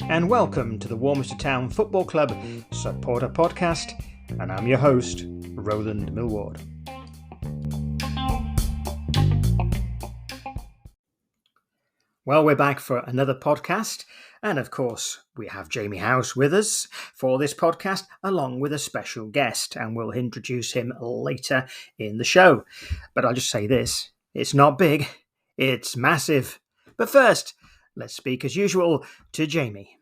and welcome to the Warminster Town Football Club Supporter Podcast, and I'm your host, Roland Millward. Well, we're back for another podcast, and of course, we have Jamie House with us for this podcast, along with a special guest, and we'll introduce him later in the show. But I'll just say this, it's not big, it's massive. But first, let's speak as usual to Jamie.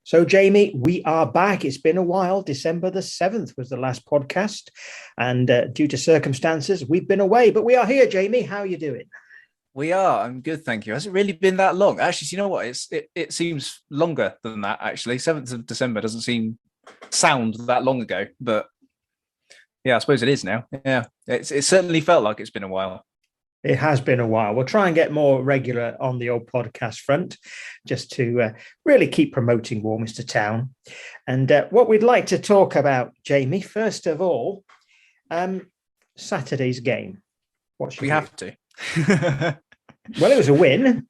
So, Jamie, we are back. It's been a while. December the 7th was the last podcast, and due to circumstances, we've been away, but we are here. Jamie, how are you doing? We are. I'm good, thank you. Has it really been that long? Actually, you know what? It seems longer than that, actually. 7th of December doesn't sound that long ago, but yeah, I suppose it is now. Yeah, it certainly felt like it's been a while. It has been a while. We'll try and get more regular on the old podcast front, just to really keep promoting Warminster Town. And what we'd like to talk about, Jamie, first of all, Saturday's game. We have to. Well, it was a win.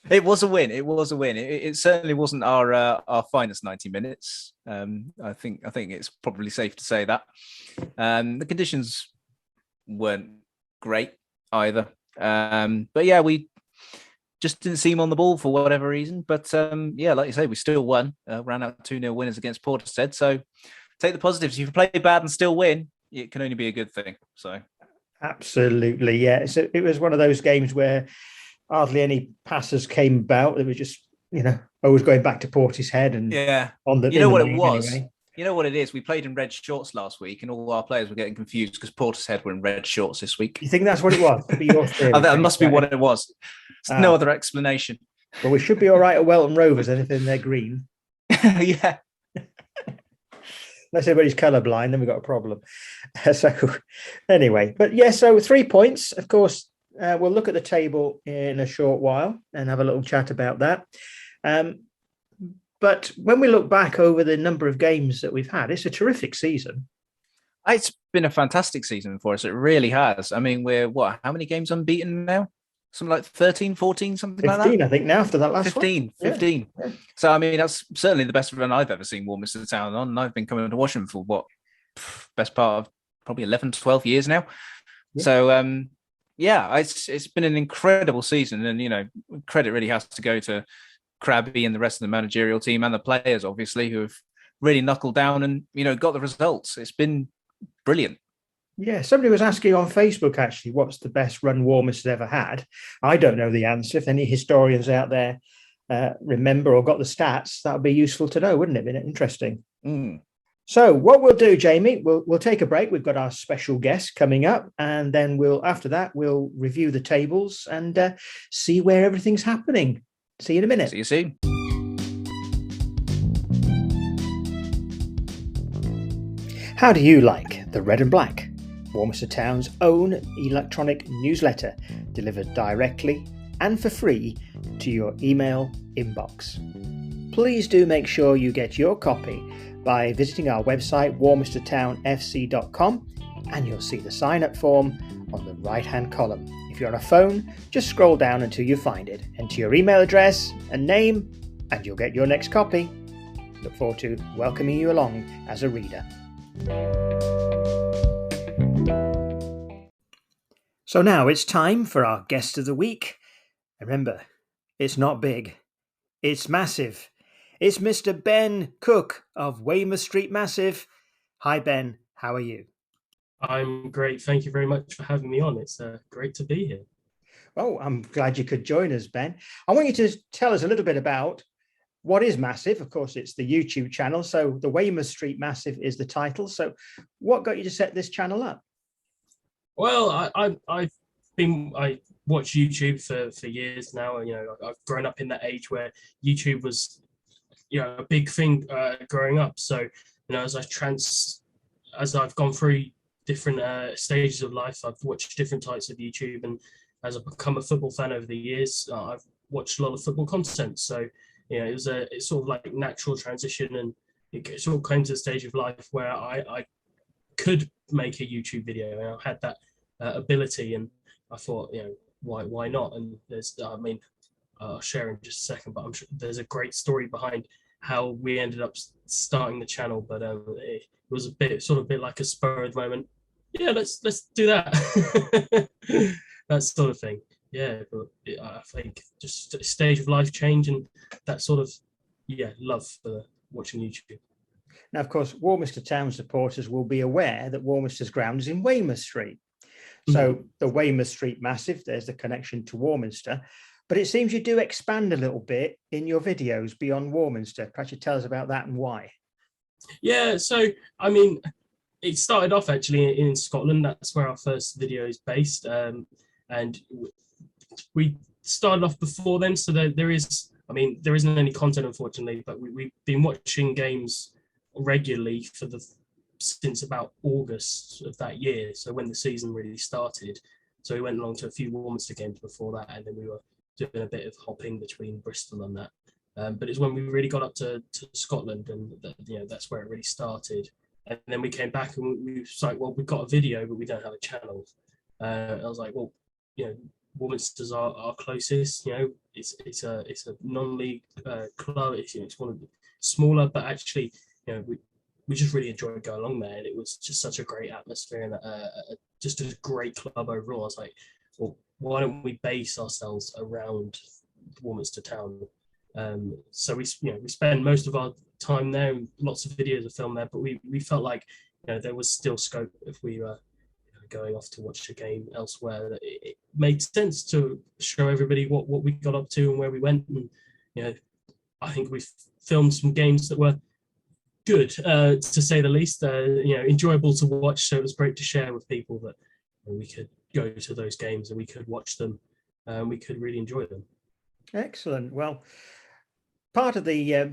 It was a win. It certainly wasn't our finest 90 minutes. I think it's probably safe to say that. The conditions weren't great either. But yeah, we just didn't seem on the ball for whatever reason. But yeah, like you say, we still won. Ran out 2-0 winners against Portishead. So take the positives. If you play bad and still win, it can only be a good thing. So absolutely, yeah. So it was one of those games where hardly any passes came about. They were just, always going back to Portishead and on the. You know what it was. Anyway. You know what it is? We played in red shorts last week, and all our players were getting confused because Portishead were in red shorts this week. You think that's what it was? Your theory, that must be what it was. There's no other explanation. Well, we should be all right at Welton Rovers, anything they're green. Yeah. Unless everybody's colourblind, then we've got a problem. So anyway, but yeah, so 3 points. Of course, we'll look at the table in a short while and have a little chat about that. But when we look back over the number of games that we've had, it's a terrific season. It's been a fantastic season for us. It really has. I mean, we're how many games unbeaten now? Something like 13, 14, something 15, like that? 15, I think, now after that last 15, one. 15. Yeah. So, I mean, that's certainly the best run I've ever seen Warminster Town on. And I've been coming to watch them for best part of probably 11, 12 years now. Yeah. So, yeah, it's been an incredible season. And, credit really has to go to Crabby and the rest of the managerial team and the players, obviously, who have really knuckled down and, got the results. It's been brilliant. Yeah, somebody was asking on Facebook, actually, what's the best run Warminster's ever had? I don't know the answer. If any historians out there remember or got the stats, that would be useful to know, wouldn't it? Be interesting. Mm. So what we'll do, Jamie, we'll take a break. We've got our special guest coming up, and then after that, we'll review the tables and see where everything's happening. See you in a minute. See you soon. How do you like the Red and Black, Warminster Town's own electronic newsletter, delivered directly and for free to your email inbox? Please do make sure you get your copy by visiting our website warminstertownfc.com, and you'll see the sign-up form on the right-hand column. If you're on a phone, just scroll down until you find it. Enter your email address and name, and you'll get your next copy. Look forward to welcoming you along as a reader. So now it's time for our guest of the week. Remember, it's not big, it's massive. It's Mr. Ben Cook of Weymouth Street Massive. Hi, Ben. How are you? I'm great. Thank you very much for having me on. It's great to be here. Oh, I'm glad you could join us, Ben. I want you to tell us a little bit about what is Massive. Of course, it's the YouTube channel. So the Weymouth Street Massive is the title. So what got you to set this channel up? Well, I watch YouTube for years now. And, I've grown up in that age where YouTube was, a big thing growing up. So, as I've gone through different stages of life, I've watched different types of YouTube, and as I've become a football fan over the years, I've watched a lot of football content. So, it's sort of like natural transition, and it sort of came to a stage of life where I could make a YouTube video, and I had that ability, and I thought, why not? And there's, I'll share in just a second, but I'm sure there's a great story behind how we ended up starting the channel, but it was a bit like a spur of the moment. Yeah, let's do that. That sort of thing. Yeah, but I think just a stage of life change and that sort of love for watching YouTube. Now, of course, Warminster Town supporters will be aware that Warminster's ground is in Weymouth Street. So the Weymouth Street Massive, there's the connection to Warminster. But it seems you do expand a little bit in your videos beyond Warminster. Perhaps you tell us about that and why. Yeah, so I mean, it started off actually in Scotland. That's where our first video is based, and we started off before then. So there isn't any content, unfortunately, but we've been watching games regularly since about August of that year. So when the season really started, so we went along to a few Warminster games before that, and then we were doing a bit of hopping between Bristol and that. But it's when we really got up to Scotland, and that's where it really started. And then we came back and we was like, well, we've got a video, but we don't have a channel. I was like, well, Warminster's our closest. It's a non-league club. It's one of the smaller, but actually, we just really enjoyed going along there, and it was just such a great atmosphere and just a great club overall. I was like, well, why don't we base ourselves around Warminster Town? So we spend most of our time there, and lots of videos are filmed there, but we felt like there was still scope if we were going off to watch a game elsewhere, that it made sense to show everybody what we got up to and where we went. And I think we've filmed some games that were good, to say the least, enjoyable to watch. So it was great to share with people that we could go to those games and we could watch them and we could really enjoy them. Excellent. Well, part of the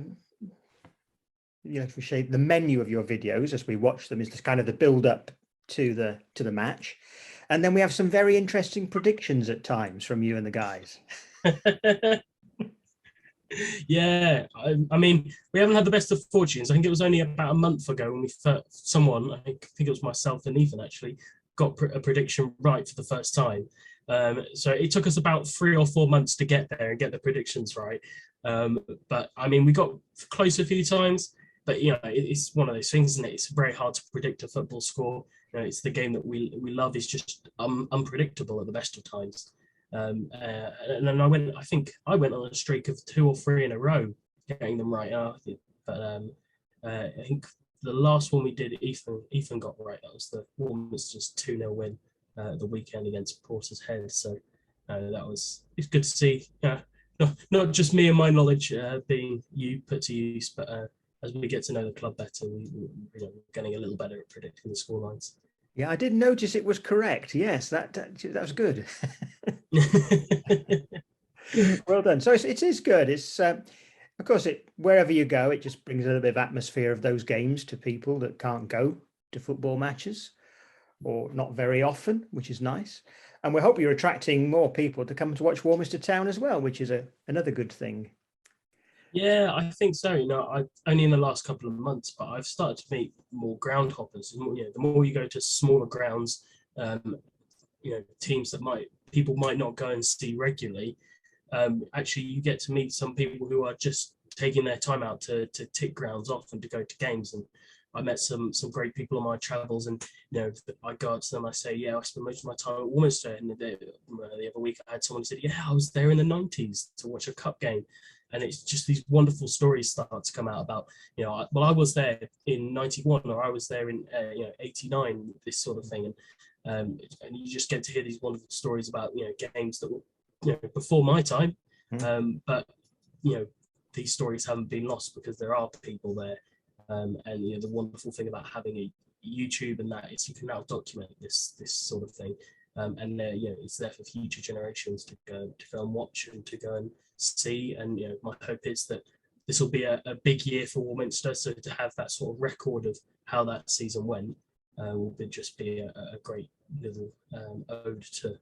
the menu of your videos as we watch them is just kind of the build up to the match, and then we have some very interesting predictions at times from you and the guys. Yeah, I mean, we haven't had the best of fortunes. I think it was only about a month ago when someone, I think it was myself and Ethan actually, got a prediction right for the first time. So it took us about 3 or 4 months to get there and get the predictions right. But I mean, we got close a few times, but it's one of those things, isn't it? It's very hard to predict a football score. It's the game that we love. Is just unpredictable at the best of times. And then I think I went on a streak of 2 or 3 in a row getting them right. But I think the last one we did, Ethan got right. That was the Warminster's 2-0 win the weekend against Portishead. So it's good to see. Not just me and my knowledge being put to use, but as we get to know the club better, we're getting a little better at predicting the scorelines. Yeah, I did notice it was correct. Yes, that was good. Well done. So it is good. It's of course, wherever you go, it just brings a little bit of atmosphere of those games to people that can't go to football matches, or not very often, which is nice. And we hope you're attracting more people to come to watch Warminster Town as well, which is another good thing. Yeah, I think so. I only in the last couple of months, but I've started to meet more ground hoppers. The more you go to smaller grounds, teams that people might not go and see regularly. Actually, you get to meet some people who are just taking their time out to tick grounds off and to go to games. And I met some great people on my travels, and I go up to them. I say, yeah, I spend most of my time at Warminster. And the other week, I had someone who said, yeah, I was there in the 90s to watch a cup game. And it's just these wonderful stories start to come out about, I was there in 91, or I was there in 89, this sort of thing. And you just get to hear these wonderful stories about games that were before my time. But these stories haven't been lost because there are people there. And the wonderful thing about having a YouTube and that is you can now document this sort of thing. And it's there for future generations to go and watch and to go and see. And my hope is that this will be a big year for Warminster. So to have that sort of record of how that season went will just be a great little ode to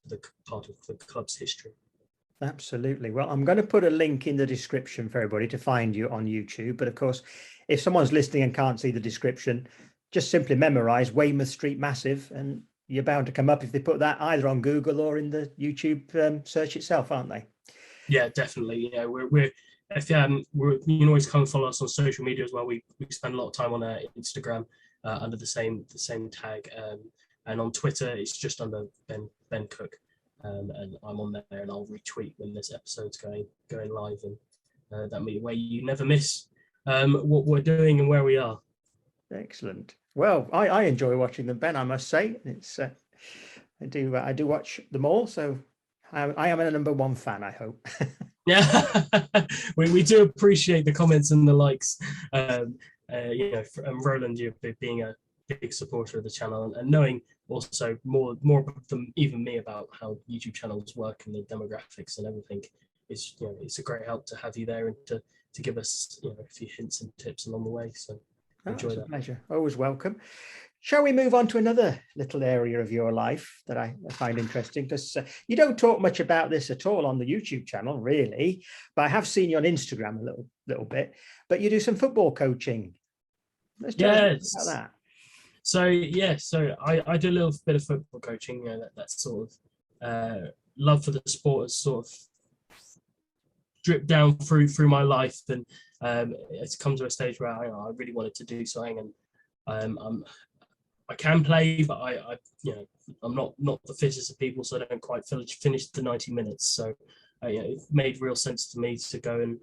the part of the club's history. Absolutely. Well, I'm going to put a link in the description for everybody to find you on YouTube. But of course, if someone's listening and can't see the description, just simply memorize Weymouth Street Massive, and you're bound to come up if they put that either on Google or in the YouTube search itself, aren't they? Yeah, definitely. We're if you can always come and follow us on social media as well. We spend a lot of time on Instagram under the same tag, and on Twitter it's just under Ben Cook, and I'm on there and I'll retweet when this episode's going live, and that way you never miss what we're doing and where we are. Excellent. Well, I enjoy watching them, Ben. I must say, it's I do watch them all, so I am a number one fan, I hope. Yeah, we do appreciate the comments and the likes. Roland, you being a big supporter of the channel, and knowing also more than even me about how YouTube channels work and the demographics and everything. It's a great help to have you there and to give us a few hints and tips along the way. So enjoy that. It's a pleasure. Always welcome. Shall we move on to another little area of your life that I find interesting? Because you don't talk much about this at all on the YouTube channel, really, but I have seen you on Instagram a little bit. But you do some football coaching. Let's talk about that. So I do a little bit of football coaching. That sort of love for the sport has sort of dripped down through my life, and it's come to a stage where I really wanted to do something, and I can play, but I'm not the fittest of people, so I don't quite finish the 90 minutes. So it made real sense to me to go and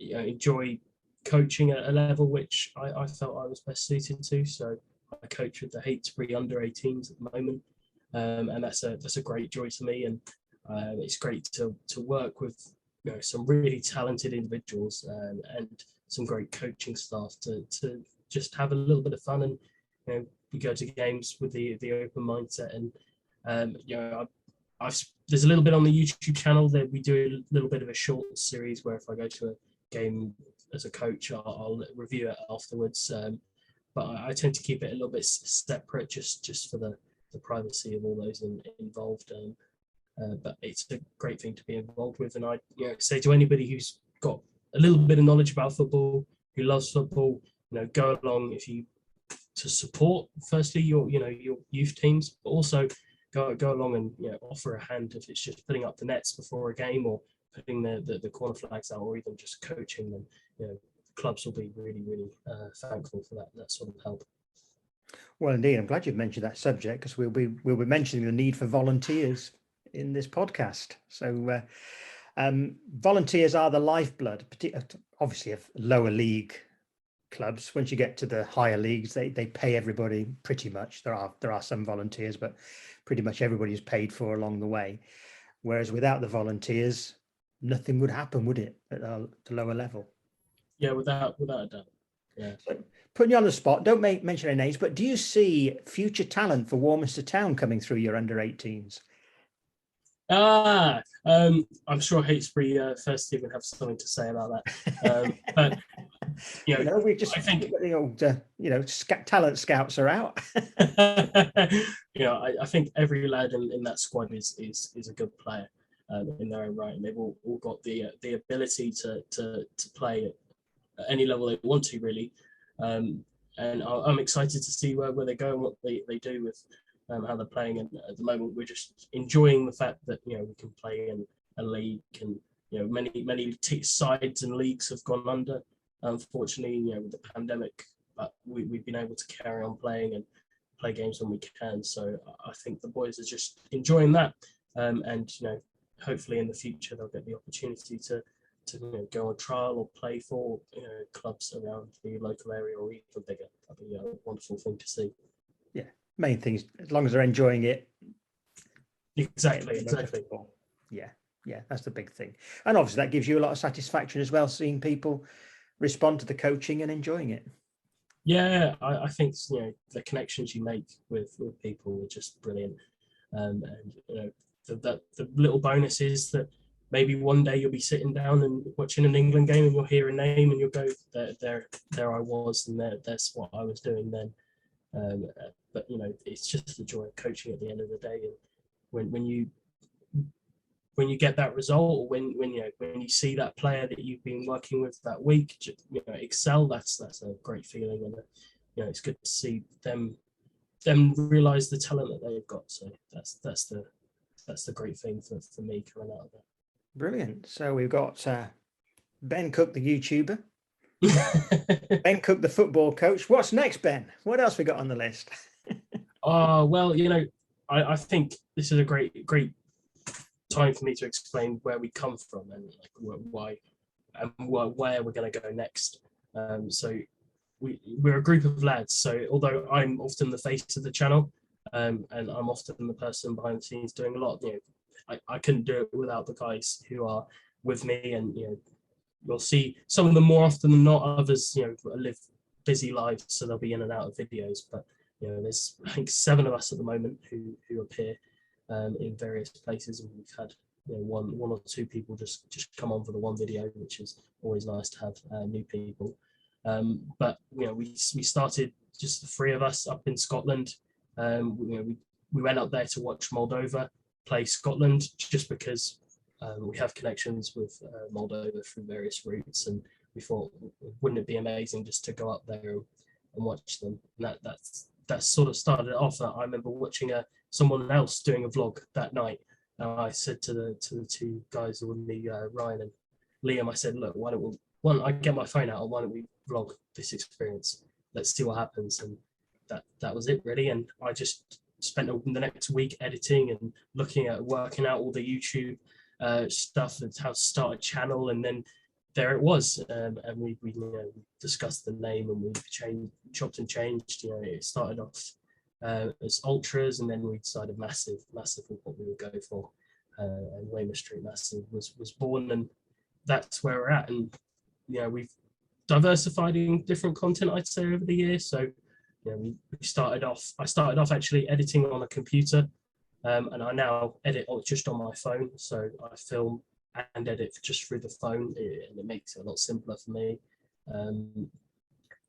enjoy coaching at a level which I felt I was best suited to. So I coach with the Heytesbury under 18s at the moment, and that's a great joy to me, and it's great to work with some really talented individuals and some great coaching staff to just have a little bit of fun, and we go to games with the open mindset, and there's a little bit on the YouTube channel that we do a little bit of a short series where if I go to a game as a coach, I'll review it afterwards, but I tend to keep it a little bit separate just for the privacy of all those involved, but it's a great thing to be involved with, and I say to anybody who's got a little bit of knowledge about football, who loves football, go along to support firstly your youth teams, but also go along and offer a hand if it's just putting up the nets before a game or putting the corner flags out, or even just coaching them. Clubs will be really thankful for that sort of help. Well, indeed, I'm glad you've mentioned that subject, because we'll be mentioning the need for volunteers in this podcast. So volunteers are the lifeblood, obviously, of lower league clubs. Once you get to the higher leagues, they pay everybody pretty much. There are some volunteers, but pretty much everybody is paid for along the way. Whereas without the volunteers, nothing would happen, would it, at the lower level? Yeah, without a doubt. Yeah. So, putting you on the spot, don't mention any names, but do you see future talent for Warminster Town coming through your under 18s? I'm sure Heytesbury first team would have something to say about that. But we just, I think the old, talent scouts are out. I think every lad in that squad is a good player in their own right, and they've all got the ability to play at any level they want to, really. And I'm excited to see where they go and what they do with how they're playing. And at the moment, we're just enjoying the fact that we can play in a league, and many sides and leagues have gone under, unfortunately, with the pandemic. But we've been able to carry on playing and play games when we can. So I think the boys are just enjoying that, and hopefully in the future they'll get the opportunity to go on trial or play for clubs around the local area or even bigger. That'd be a wonderful thing to see. Yeah, main things, as long as they're enjoying it. Exactly. Yeah, that's the big thing. And obviously that gives you a lot of satisfaction as well, seeing people respond to the coaching and enjoying it. Yeah, I think the connections you make with people are just brilliant, and the little bonus is that maybe one day you'll be sitting down and watching an England game and you'll hear a name and you'll go, there I was, and that's what I was doing then. But it's just the joy of coaching at the end of the day. And when you get that result, or when you see that player that you've been working with that week excel, that's a great feeling, and it's good to see them realize the talent that they've got. So that's the great thing for me coming out of that. Brilliant. So we've got Ben Cook, the YouTuber. Ben Cook, the football coach. What's next, Ben? What else we got on the list? Well, I think this is a great time for me to explain where we come from and like why and where we're going to go next. So we're a group of lads. So although I'm often the face of the channel, and I'm often the person behind the scenes doing a lot, I couldn't do it without the guys who are with me, and you'll see some of them more often than not. Others, live busy lives, so they'll be in and out of videos. But there's I think 7 of us at the moment who appear in various places, and we've had one or two people just come on for the one video, which is always nice to have new people. But we started just the 3 of us up in Scotland. We went up there to watch Moldova play Scotland just because we have connections with Moldova through various routes, and we thought, wouldn't it be amazing just to go up there and watch them? And that sort of started it off. I remember watching someone else doing a vlog that night. I said to the 2 guys with me, Ryan and Liam, I said, look, why don't I get my phone out and why don't we vlog this experience? Let's see what happens. And that was it really. And I just spent the next week editing and working out all the YouTube stuff and how to start a channel, and then there it was. And we discussed the name, and we chopped and changed. It started off as Ultras, and then we decided Massive was what we would go for, and Weymouth Street Massive was born, and that's where we're at. And we've diversified in different content, I'd say, over the years. So I started off actually editing on a computer, and I now edit just on my phone. So I film and edit just through the phone, and it makes it a lot simpler for me.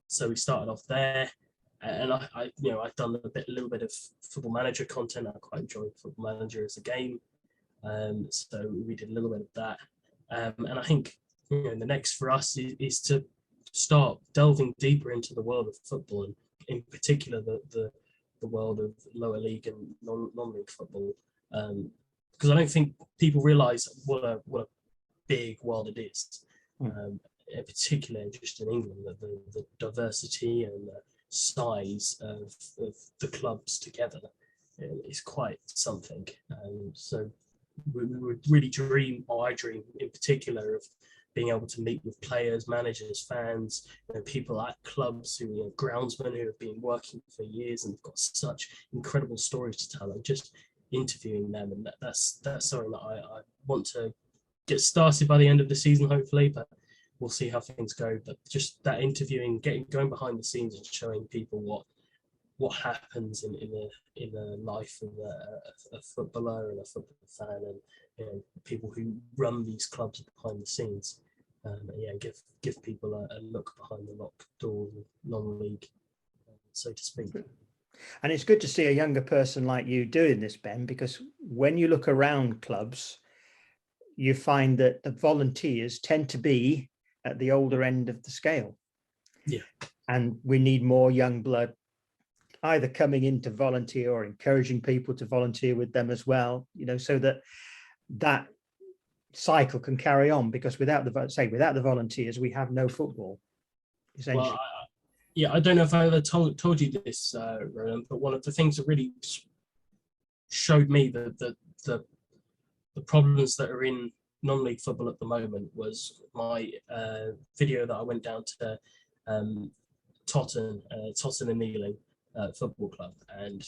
So we started off there, and I've done a little bit of Football Manager content. I quite enjoy Football Manager as a game, so we did a little bit of that. And I think the next for us is to start delving deeper into the world of football, and in particular the world of lower league and non-league football, because I don't think people realise what a big world it is. In particular, just in England, the diversity and the size of the clubs together is quite something. So we would really dream, or I dream in particular, of being able to meet with players, managers, fans, people at clubs who groundsmen who have been working for years and have got such incredible stories to tell, and just interviewing them. And that's something that I want to get started by the end of the season, hopefully, but we'll see how things go. But just that interviewing, going behind the scenes and showing people what happens in the life of a footballer and a football fan, and people who run these clubs behind the scenes. Give people a look behind the locked doors of non-league, so to speak. And it's good to see a younger person like you doing this, Ben, because when you look around clubs, you find that the volunteers tend to be at the older end of the scale. Yeah. And we need more young blood either coming in to volunteer or encouraging people to volunteer with them as well, so that cycle can carry on, because without the volunteers, we have no football, essentially. Well, I don't know if I ever told you this, Roland, but one of the things that really showed me the problems that are in non-league football at the moment was my video that I went down to Totton and Ealing Football Club, and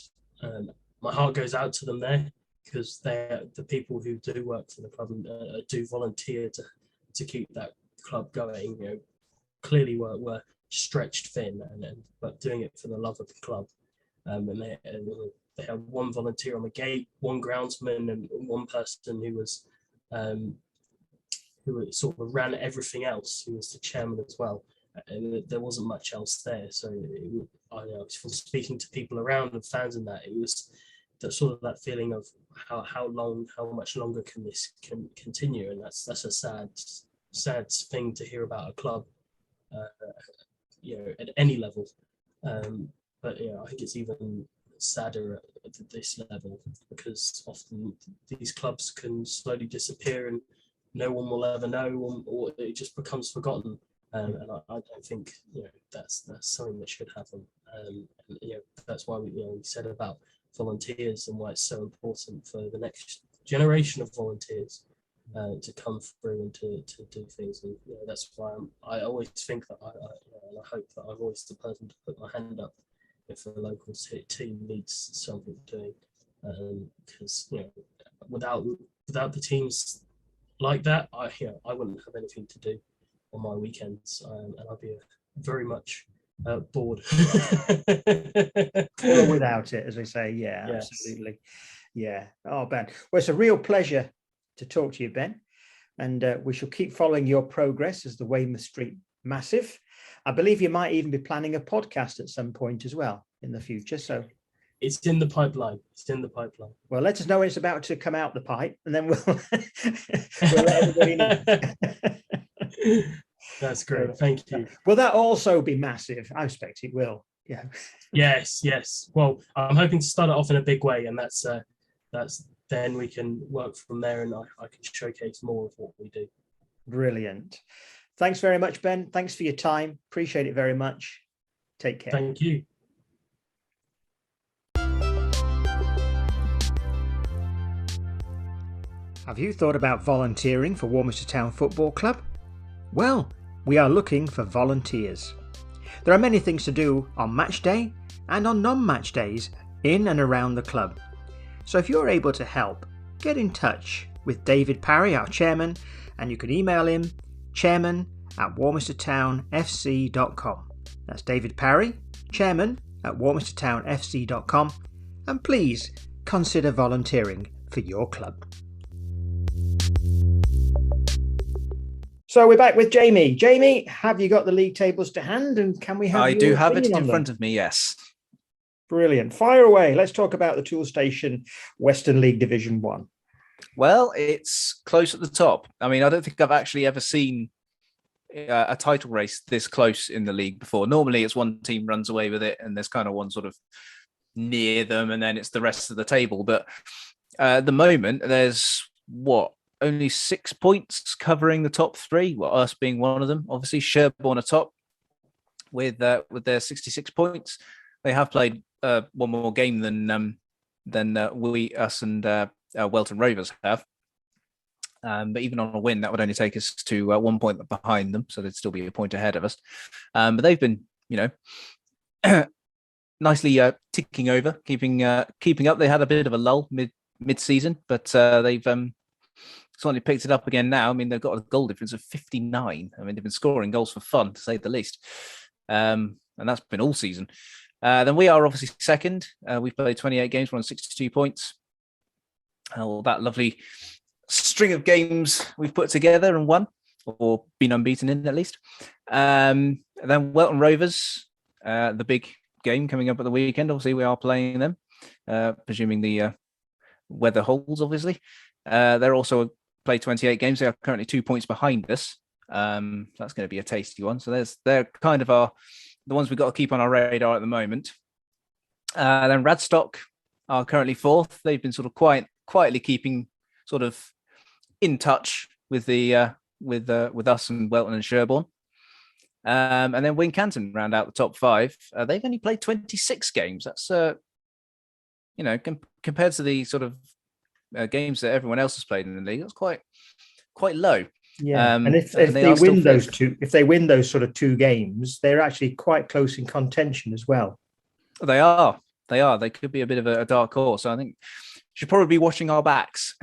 my heart goes out to them there, because they're the people who do work for the club and do volunteer to keep that club going. Clearly were stretched thin, but doing it for the love of the club. And they had one volunteer on the gate, one groundsman, and one person who sort of ran everything else, who was the chairman as well. And there wasn't much else there. So from speaking to people around and fans and that, it was that feeling of how much longer can this continue, and that's a sad thing to hear about a club, at any level. But I think it's even sadder at this level, because often these clubs can slowly disappear, and no one will ever know, or it just becomes forgotten. And I don't think that's something that should happen. And, that's why we said about volunteers and why it's so important for the next generation of volunteers to come through and to do things. And that's why I always think that and I hope that I'm always the person to put my hand up if a local team needs something doing, because without the teams like that, I wouldn't have anything to do on my weekends, and I'd be very much bored. Or without it, as we say. Yeah, Yes. absolutely. Yeah. Oh, Ben. Well, it's a real pleasure to talk to you, Ben. And we shall keep following your progress as the Weymouth Street Massive. I believe you might even be planning a podcast at some point as well in the future. So it's in the pipeline. Well, let us know when it's about to come out the pipe, and then we'll let everybody know. That's great. Thank you. Will that also be massive? I expect it will. Yeah. Yes. Well, I'm hoping to start it off in a big way, and that's then we can work from there, and I can showcase more of what we do. Brilliant. Thanks very much, Ben. Thanks for your time. Appreciate it very much. Take care. Thank you. Have you thought about volunteering for Warminster Town Football Club? Well, we are looking for volunteers. There are many things to do on match day and on non-match days in and around the club. So if you're able to help, get in touch with David Parry, our chairman, and you can email him chairman@warminstertownfc.com. That's David Parry, chairman@warminstertownfc.com, and please consider volunteering for your club. So we're back with Jamie. Jamie, have you got the league tables to hand, and can we have? I do have it opinion in on front them? of me. Yes. Brilliant. Fire away. Let's talk about the Toolstation Western League Division 1. Well, it's close at the top. I mean, I don't think I've actually ever seen a title race this close in the league before. Normally, it's one team runs away with it, and there's kind of one sort of near them, and then it's the rest of the table. But at the moment, there's only 6 points covering the top three. Well, us being one of them. Obviously, Sherborne are top with their 66 points. They have played one more game than us and Welton Rovers have. But even on a win, that would only take us to 1 point behind them, so they'd still be a point ahead of us. But they've been, nicely ticking over, keeping up. They had a bit of a lull mid-season, but they've certainly picked it up again now. I mean, they've got a goal difference of 59. I mean, they've been scoring goals for fun, to say the least, and that's been all season. Then we are obviously second. We've played 28 games. We're on 62 points. That lovely string of games we've put together and won, or been unbeaten in at least. And then Welton Rovers, the big game coming up at the weekend. Obviously, we are playing them, presuming the weather holds, obviously. They're also played 28 games. They are currently 2 points behind us. That's going to be a tasty one. So they're kind of the ones we've got to keep on our radar at the moment. Then Radstock are currently fourth. They've been sort of quietly keeping sort of in touch with the with us and Welton and Sherborne. And then Wincanton round out the top five. They've only played 26 games. That's compared to the sort of games that everyone else has played in the league, that's quite low. Yeah, and if they win those sort of two games, they're actually quite close in contention as well. They are. They could be a bit of a dark horse. So I think should probably be watching our backs.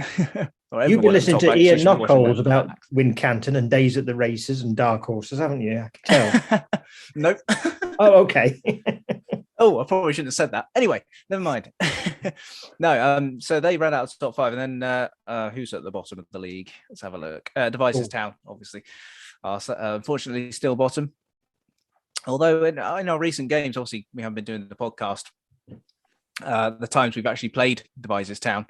You've been listening to Ian Knockholes about Wincanton and days at the races and dark horses, haven't you? I can tell. Nope. Oh, okay. Oh, I probably shouldn't have said that. Anyway, never mind. No, so they ran out of the top five, and then who's at the bottom of the league? Let's have a look. Devizes Town, obviously, are unfortunately still bottom. Although in our recent games, obviously, we haven't been doing the podcast. The times we've actually played Devizes Town,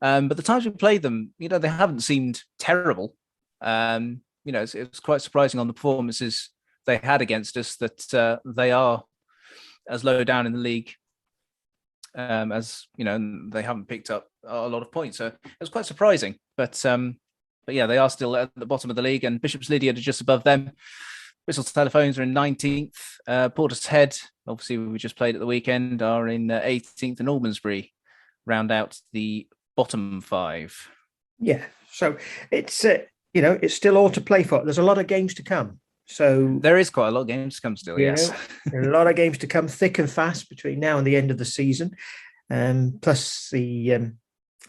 but the times we played them, they haven't seemed terrible. It's quite surprising on the performances they had against us that they are as low down in the league as they haven't picked up a lot of points. So it was quite surprising. But yeah, they are still at the bottom of the league, and Bishop's Lydeard are just above them. Bristol Telephones are in 19th. Portishead, obviously we just played at the weekend, are in 18th, and Almondsbury round out the bottom 5. Yeah, so it's it's still all to play for. There's a lot of games to come. So there is quite a lot of games to come still. Yes, there are a lot of games to come, thick and fast between now and the end of the season. Plus the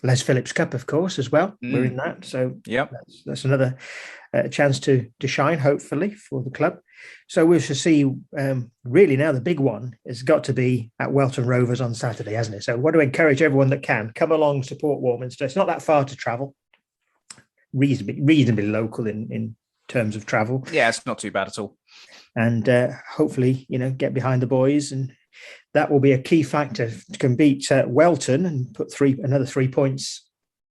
Les Phillips Cup, of course, as well. We're in that, so yep, that's another chance to shine, hopefully, for the club. So we shall see. Really, now the big one has got to be at Welton Rovers on Saturday, hasn't it? So I want to encourage everyone that can come along, support Warminster. It's not that far to travel. Reasonably local in terms of travel. Yeah, it's not too bad at all. And hopefully, get behind the boys, and that will be a key factor to can beat Welton and put another 3 points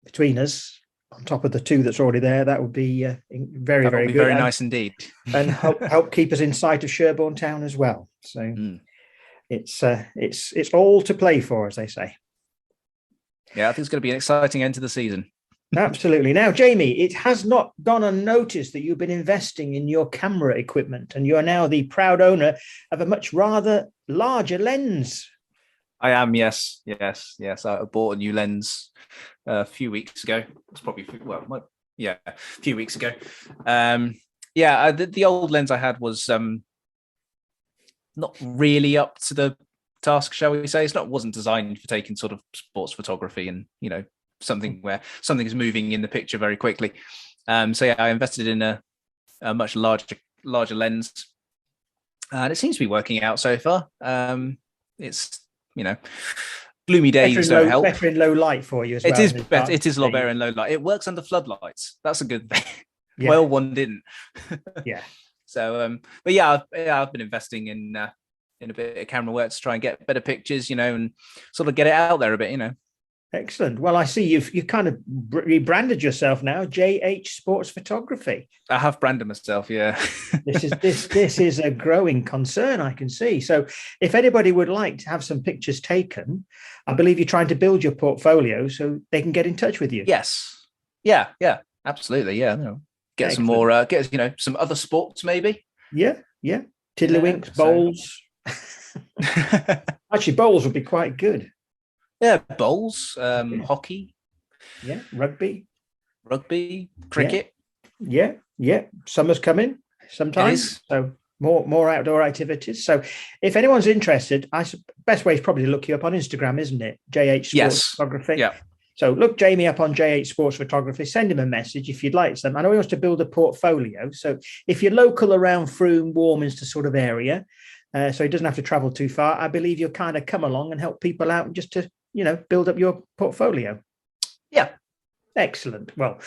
between us on top of the 2 that's already there. That would be very, very good. Very nice indeed, and help keep us in sight of Sherborne Town as well. So it's all to play for, as they say. Yeah, I think it's going to be an exciting end to the season. Absolutely. Now, Jamie, it has not gone unnoticed that you've been investing in your camera equipment, and you are now the proud owner of a much rather larger lens. I am, yes. I bought a new lens a few weeks ago. It's probably a few weeks ago. The old lens I had was not really up to the task, shall we say. It wasn't designed for taking sort of sports photography and something where something is moving in the picture very quickly. I invested in a much larger lens, and it seems to be working out so far. It's gloomy days don't help. Better in low light for you as well. It is better. It is a lot better in low light. It works under floodlights. That's a good thing. Yeah. Well, one didn't. Yeah. So, I've been investing in a bit of camera work to try and get better pictures, and sort of get it out there a bit, Excellent. Well, I see you've kind of rebranded yourself now, JH Sports Photography. I have branded myself, yeah. This is a growing concern, I can see. So if anybody would like to have some pictures taken, I believe you're trying to build your portfolio so they can get in touch with you. Yes. Yeah, absolutely. Yeah. Get Excellent. Some more, some other sports maybe. Yeah. Tiddlywinks, bowls. Actually, bowls would be quite good. Yeah, bowls, hockey. Yeah, rugby, cricket. Yeah. Summer's coming sometimes. So more outdoor activities. So if anyone's interested, best way is probably to look you up on Instagram, isn't it? JH Sports Photography. Yeah. So look Jamie up on JH Sports Photography, send him a message if you'd like some. I know he wants to build a portfolio. So if you're local around Frome, Warminster sort of area, so he doesn't have to travel too far, I believe you'll kind of come along and help people out just to build up your portfolio. Yeah. Excellent. Well,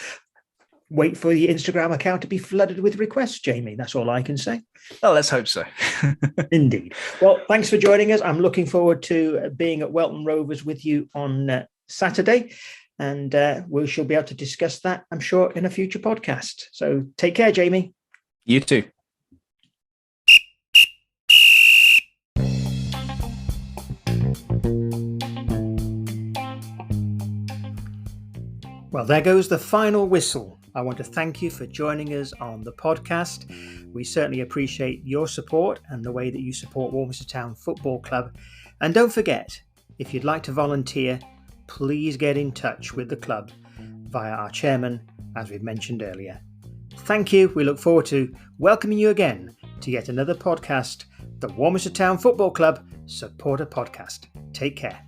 wait for the Instagram account to be flooded with requests, Jamie. That's all I can say. Well, let's hope so. Indeed. Well, thanks for joining us. I'm looking forward to being at Welton Rovers with you on Saturday, and we shall be able to discuss that, I'm sure, in a future podcast. So take care, Jamie. You too. Well, there goes the final whistle. I want to thank you for joining us on the podcast. We certainly appreciate your support and the way that you support Warminster Town Football Club. And don't forget, if you'd like to volunteer, please get in touch with the club via our chairman, as we've mentioned earlier. Thank you. We look forward to welcoming you again to yet another podcast, the Warminster Town Football Club Supporter Podcast. Take care.